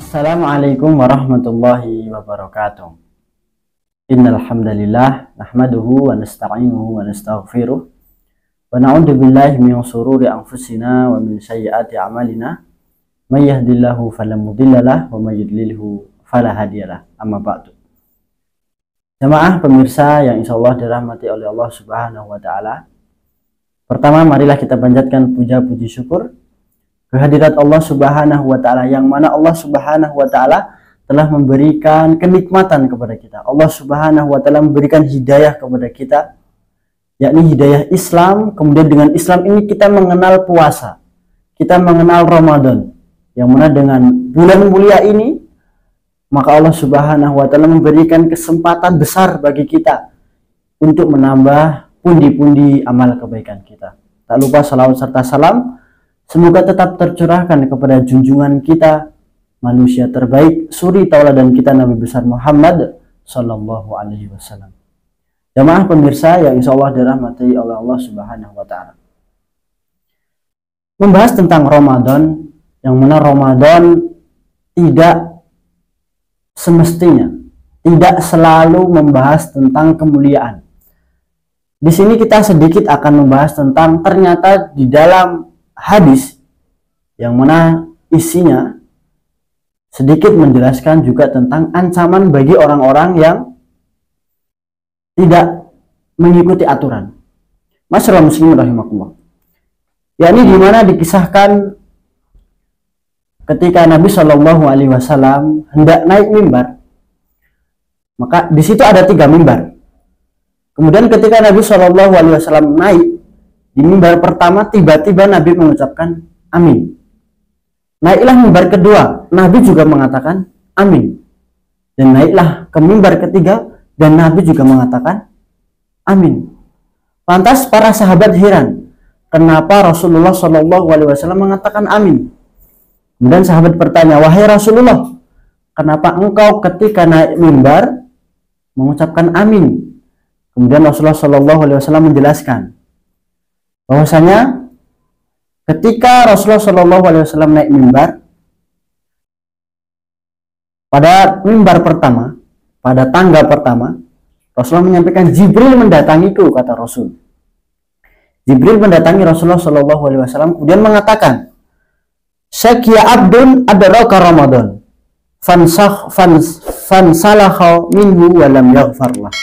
Assalamualaikum warahmatullahi wabarakatuh. Innal hamdalillah nahmaduhu wa nasta'inuhu wa nastaghfiruh wa na'udzu billahi min shururi anfusina wa min sayyiati a'malina. May yahdihillahu fala mudhillalah wa may yudlilhu fala hadiyalah. Amma ba'du. Jamaah pemirsa yang insyaallah dirahmati oleh Allah Subhanahu wa taala. Pertama, marilah kita panjatkan puja puji syukur kehadirat Allah Subhanahu wa taala, yang mana Allah Subhanahu wa taala telah memberikan kenikmatan kepada kita. Allah Subhanahu wa taala memberikan hidayah kepada kita, yakni hidayah Islam. Kemudian dengan Islam ini kita mengenal puasa, kita mengenal Ramadan, yang mana dengan bulan mulia ini maka Allah Subhanahu wa taala memberikan kesempatan besar bagi kita untuk menambah pundi-pundi amal kebaikan kita. Tak lupa salawat serta salam semoga tetap tercurahkan kepada junjungan kita, manusia terbaik, suri tauladan kita, Nabi besar Muhammad sallallahu alaihi wasallam. Jamaah pemirsa yang insyaallah dirahmati oleh Allah Subhanahu wa taala. Membahas tentang Ramadan, yang mana Ramadan tidak semestinya, tidak selalu membahas tentang kemuliaan. Di sini kita sedikit akan membahas tentang ternyata di dalam hadis yang mana isinya sedikit menjelaskan juga tentang ancaman bagi orang-orang yang tidak mengikuti aturan. Masyaallah muslimin rahimakumullah. Yakni di mana dikisahkan ketika Nabi Shallallahu alaihi wasallam hendak naik mimbar, maka di situ ada 3 mimbar. Kemudian ketika Nabi Shallallahu alaihi wasallam naik di mimbar pertama, tiba-tiba Nabi mengucapkan amin. Naiklah mimbar kedua, Nabi juga mengatakan amin. Dan naiklah ke mimbar ketiga, dan Nabi juga mengatakan amin. Lantas para sahabat heran, kenapa Rasulullah Shallallahu alaihi wasallam mengatakan amin? Kemudian sahabat bertanya, wahai Rasulullah, kenapa engkau ketika naik mimbar mengucapkan amin? Kemudian Rasulullah Shallallahu alaihi wasallam menjelaskan bahwasanya ketika Rasulullah Shallallahu alaihi wasallam naik mimbar, pada mimbar pertama, pada tangga pertama, Rasulullah menyampaikan, Jibril mendatangiku, kata Rasul. Jibril mendatangi Rasulullah Shallallahu alaihi wasallam kemudian mengatakan, Syakia abdun adraka Ramadan fansalakha minhu wa lam yaghfarlah.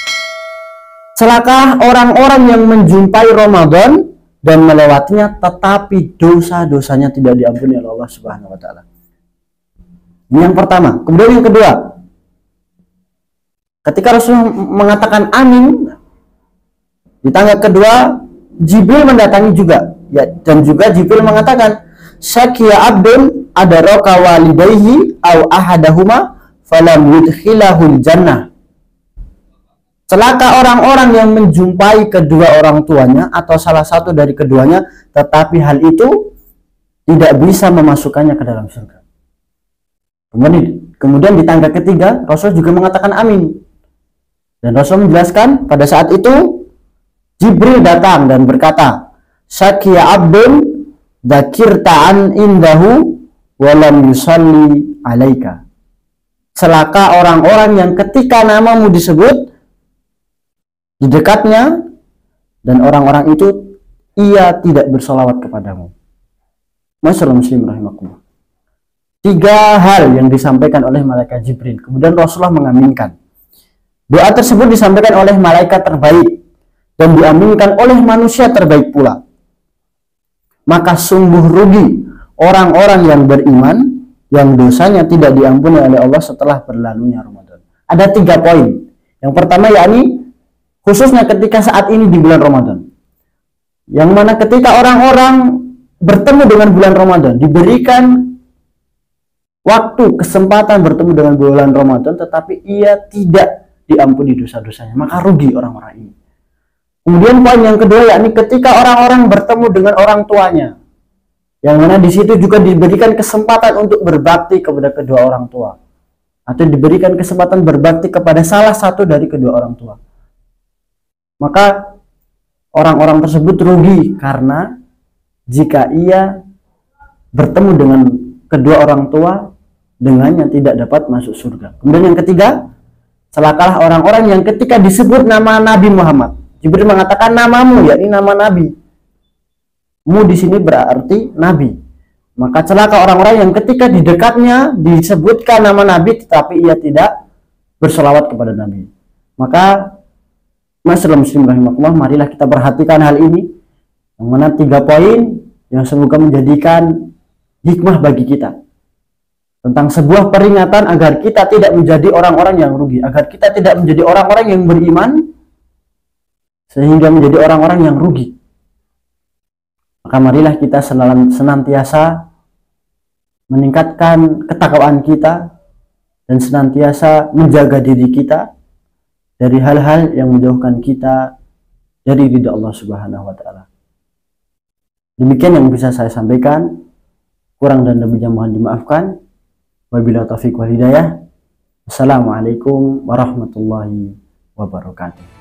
Celaka orang-orang yang menjumpai Ramadan dan melewatinya tetapi dosa-dosanya tidak diampuni oleh Allah Subhanahu wa taala. Ini yang pertama. Kemudian yang kedua, ketika Rasulullah mengatakan amin, di tangga kedua Jibril mendatangi juga, ya, dan juga Jibril mengatakan, Syakia abdun adraka walidayhi aw ahadahuma falam yudkhilahul jannah. Celaka orang-orang yang menjumpai kedua orang tuanya atau salah satu dari keduanya, tetapi hal itu tidak bisa memasukkannya ke dalam surga. Kemudian di tangga ketiga Rasul juga mengatakan amin. Dan Rasul menjelaskan pada saat itu Jibril datang dan berkata, Syakia abdun dzakirta'an indahu walam yusalli alaika. Celaka orang-orang yang ketika namamu disebut di dekatnya dan orang-orang itu ia tidak bersolawat kepadamu. Masyaallah muslim rahimakumullah. 3 hal yang disampaikan oleh malaikat Jibril. Kemudian Rasulullah mengaminkan. Doa tersebut disampaikan oleh malaikat terbaik dan diaminkan oleh manusia terbaik pula. Maka sungguh rugi orang-orang yang beriman yang dosanya tidak diampuni oleh Allah setelah berlalunya Ramadan. Ada 3 poin. Yang pertama yakni khususnya ketika saat ini di bulan Ramadan, yang mana ketika orang-orang bertemu dengan bulan Ramadan, diberikan waktu, kesempatan bertemu dengan bulan Ramadan, tetapi ia tidak diampuni dosa-dosanya, maka rugi orang-orang ini. Kemudian poin yang kedua yakni ketika orang-orang bertemu dengan orang tuanya, yang mana di situ juga diberikan kesempatan untuk berbakti kepada kedua orang tua, atau diberikan kesempatan berbakti kepada salah satu dari kedua orang tua. Maka orang-orang tersebut rugi karena jika ia bertemu dengan kedua orang tua dengannya tidak dapat masuk surga. Kemudian yang ketiga, celakalah orang-orang yang ketika disebut nama Nabi Muhammad, Jibril mengatakan namamu, yakni nama Nabi. Mu di sini berarti Nabi. Maka celaka orang-orang yang ketika di dekatnya disebutkan nama Nabi tetapi ia tidak berselawat kepada Nabi. Maka masyaallah muslim rahimakumullah, marilah kita perhatikan hal ini. Yang mana 3 poin yang semoga menjadikan hikmah bagi kita. Tentang sebuah peringatan agar kita tidak menjadi orang-orang yang rugi, agar kita tidak menjadi orang-orang yang beriman sehingga menjadi orang-orang yang rugi. Maka marilah kita senantiasa meningkatkan ketakwaan kita dan senantiasa menjaga diri kita dari hal-hal yang menjauhkan kita dari ridha Allah Subhanahu wa taala. Demikian yang bisa saya sampaikan. Kurang dan lebihnya mohon dimaafkan. Wabillahi taufiq wal hidayah. Assalamualaikum warahmatullahi wabarakatuh.